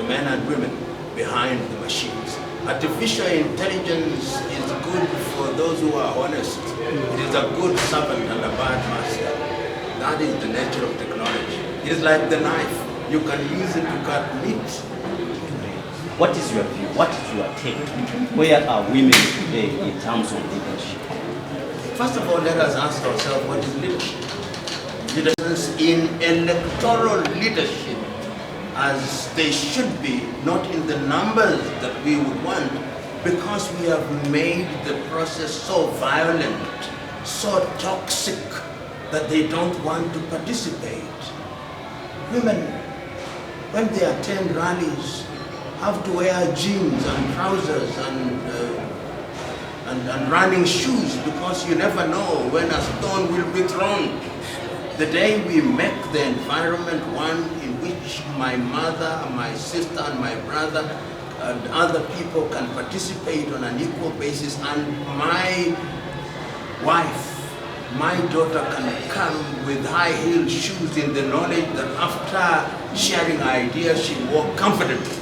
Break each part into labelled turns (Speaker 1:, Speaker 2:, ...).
Speaker 1: men and women behind the machines. Artificial intelligence is good for those who are honest. It is a good servant and a bad master. That is the nature of technology. It is like the knife. You can use it to cut meat.
Speaker 2: What is your view? What is your take? Where are women today in terms of leadership?
Speaker 1: First of all, let us ask ourselves, what is leadership? Leadership in electoral leadership, as they should be, not in the numbers that we would want, because we have made the process so violent, so toxic, that they don't want to participate. Women, when they attend rallies, have to wear jeans and trousers and running shoes, because you never know when a stone will be thrown. The day we make the environment one in which my mother, my sister, and my brother and other people can participate on an equal basis, and my wife, my daughter can come with high-heeled shoes in the knowledge that after sharing ideas she will walk comfortably.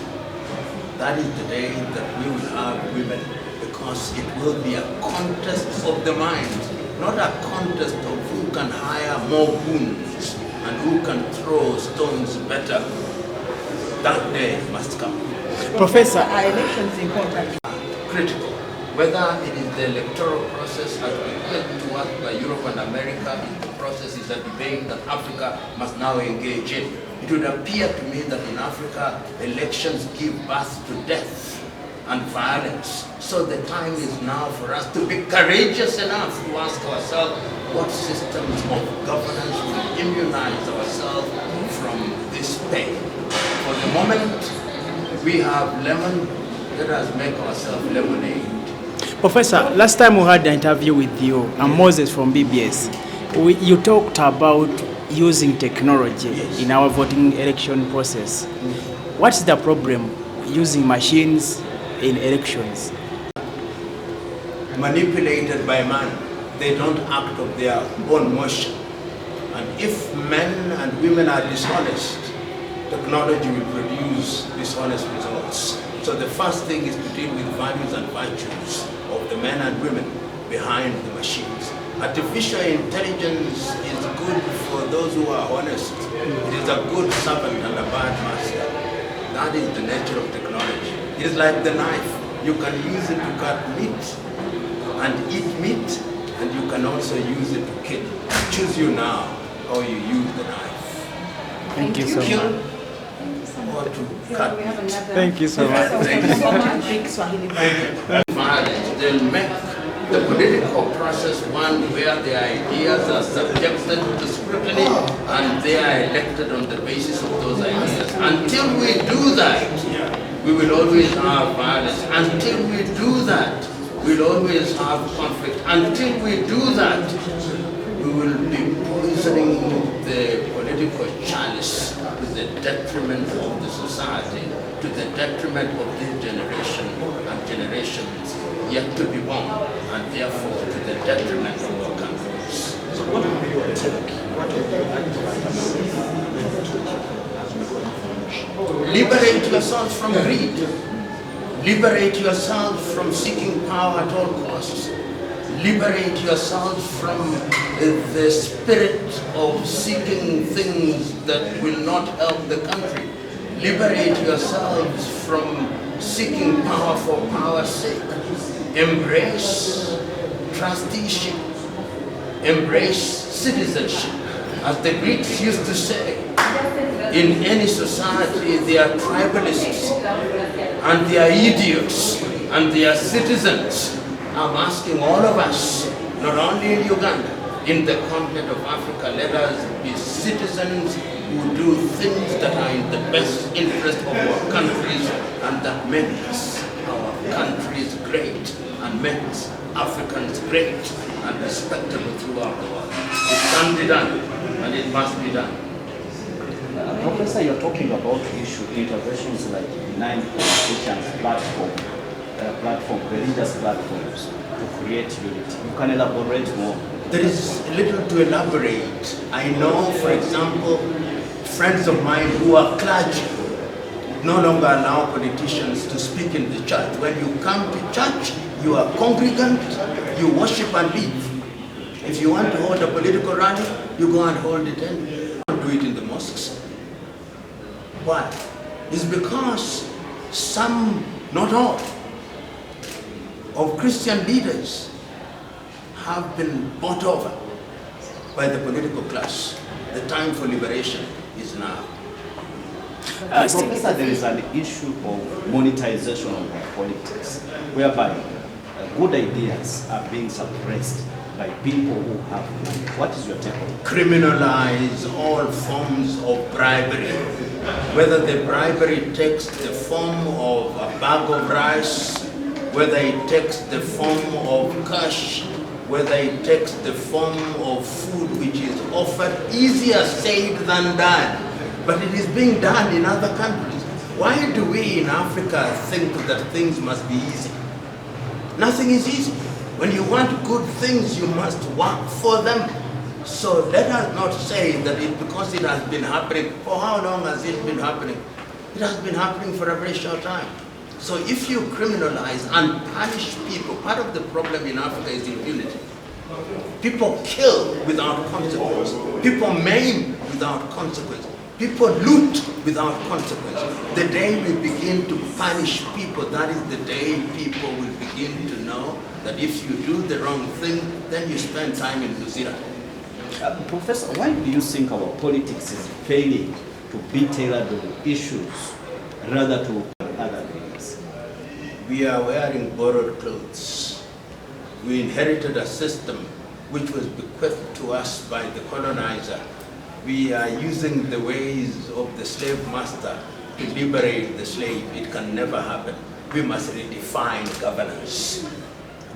Speaker 1: That is the day that we will have women, because it will be a contest of the mind, not a contest of who can hire more goons and who can throw stones better. That day must come.
Speaker 3: Professor, are elections important?
Speaker 1: Critical. Whether it is the electoral process as referred to us by Europe and America, the process is a debate that Africa must now engage in. It would appear to me that in Africa, elections give birth to death and violence. So the time is now for us to be courageous enough to ask ourselves what systems of governance will immunize ourselves from this pain. For the moment, we have lemon, let us make ourselves lemonade.
Speaker 3: Professor, last time we had an interview with you, Moses from BBS. You talked about using technology in our voting election process. What's the problem using machines in elections?
Speaker 1: Manipulated by man, they don't act of their own motion. And if men and women are dishonest, technology will produce dishonest results. So the first thing is to deal with values and virtues of the men and women behind the machines. Artificial intelligence is good for those who are honest. It is a good servant and a bad master. That is the nature of technology. It is like the knife. You can use it to cut meat and eat meat, and you can also use it to kill. Choose you now how you use the knife.
Speaker 3: Thank you so much.
Speaker 1: Kill or to cut meat.
Speaker 3: Thank you so much.
Speaker 1: Violence, they'll make the political process one where the ideas are subjected to scrutiny and they are elected on the basis of those ideas. Until we do that, we will always have violence. Until we do that, we'll always have conflict. Until we do that, we will be poisoning the political chalice to the detriment of the society, to the detriment of this generation and generations yet to be born, and therefore to the detriment of our countries.
Speaker 4: So what would be your take? What would you
Speaker 1: liberate yourself from greed. Liberate yourself from seeking power at all costs. Liberate yourself from the spirit of seeking things that will not help the country. Liberate yourselves from seeking power for power's sake. Embrace trusteeship. Embrace citizenship. As the Greeks used to say, in any society there are tribalists and there are idiots and there are citizens. I'm asking all of us, not only in Uganda, in the continent of Africa, let us be citizens who do things that are in the best interest of our countries and that makes our countries great and makes Africans great and respectable throughout the world. It can be done and it must be done.
Speaker 2: Professor, you're talking about interventions like benign politicians platform, religious platforms to create unity. You can elaborate more.
Speaker 1: There is little to elaborate. I know, for example, friends of mine who are clergy, no longer allow politicians to speak in the church. When you come to church, you are congregant, you worship and leave. If you want to hold a political rally, you go and hold it in. Don't do it in the mosques. Why? It's because some, not all, of Christian leaders have been bought over by the political class. The time for liberation is now.
Speaker 2: Professor, there is an issue of monetization of politics, whereby good ideas are being suppressed by people who have money. What is your take on it?
Speaker 1: Criminalize all forms of bribery. Whether the bribery takes the form of a bag of rice, whether it takes the form of cash, whether it takes the form of food which is offered, easier said than done. But it is being done in other countries. Why do we in Africa think that things must be easy? Nothing is easy. When you want good things, you must work for them. So let us not say that because it has been happening. For how long has it been happening? It has been happening for a very short time. So if you criminalize and punish people, part of the problem in Africa is impunity. People kill without consequence. People maim without consequence. People loot without consequence. The day we begin to punish people, that is the day people will begin to know that if you do the wrong thing, then you spend time in Luzira.
Speaker 2: Professor, why do you think our politics is failing to be tailored to issues rather to other things?
Speaker 1: We are wearing borrowed clothes. We inherited a system which was bequeathed to us by the colonizer. We are using the ways of the slave master to liberate the slave. It can never happen. We must redefine governance.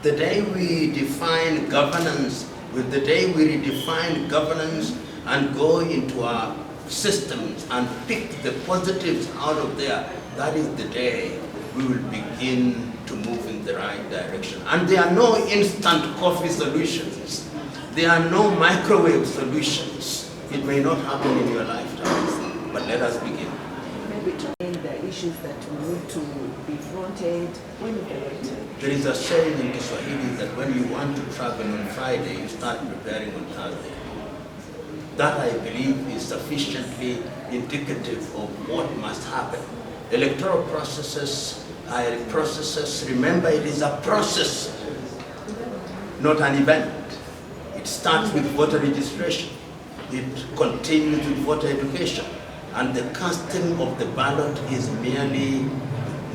Speaker 1: The day we define governance, with the day we redefine governance and go into our systems and pick the positives out of there, that is the day we will begin to move in the right direction. And there are no instant coffee solutions. There are no microwave solutions. It may not happen in your lifetime, but let us begin.
Speaker 5: Maybe to end the issues that we need to be fronted when we get.
Speaker 1: There is a saying in Kiswahili that when you want to travel on Friday, you start preparing on Thursday. That, I believe, is sufficiently indicative of what must happen. Electoral processes are processes. Remember, it is a process, not an event. It starts with voter registration. It continues with voter education. And the casting of the ballot is merely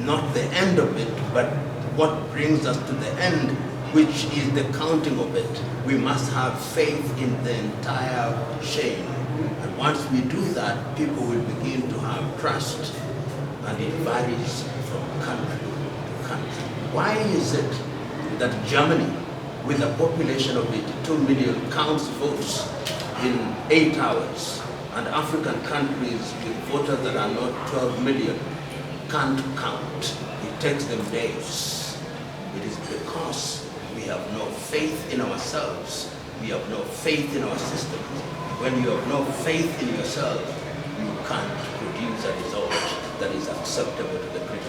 Speaker 1: not the end of it, but what brings us to the end, which is the counting of it. We must have faith in the entire chain. And once we do that, people will begin to have trust. And it varies from country to country. Why is it that Germany, with a population of 82 million, counts votes in 8 hours, and African countries with voters that are not 12 million can't count? It takes them days. It is because we have no faith in ourselves. We have no faith in our systems. When you have no faith in yourself, you can't produce a result that is acceptable to the critical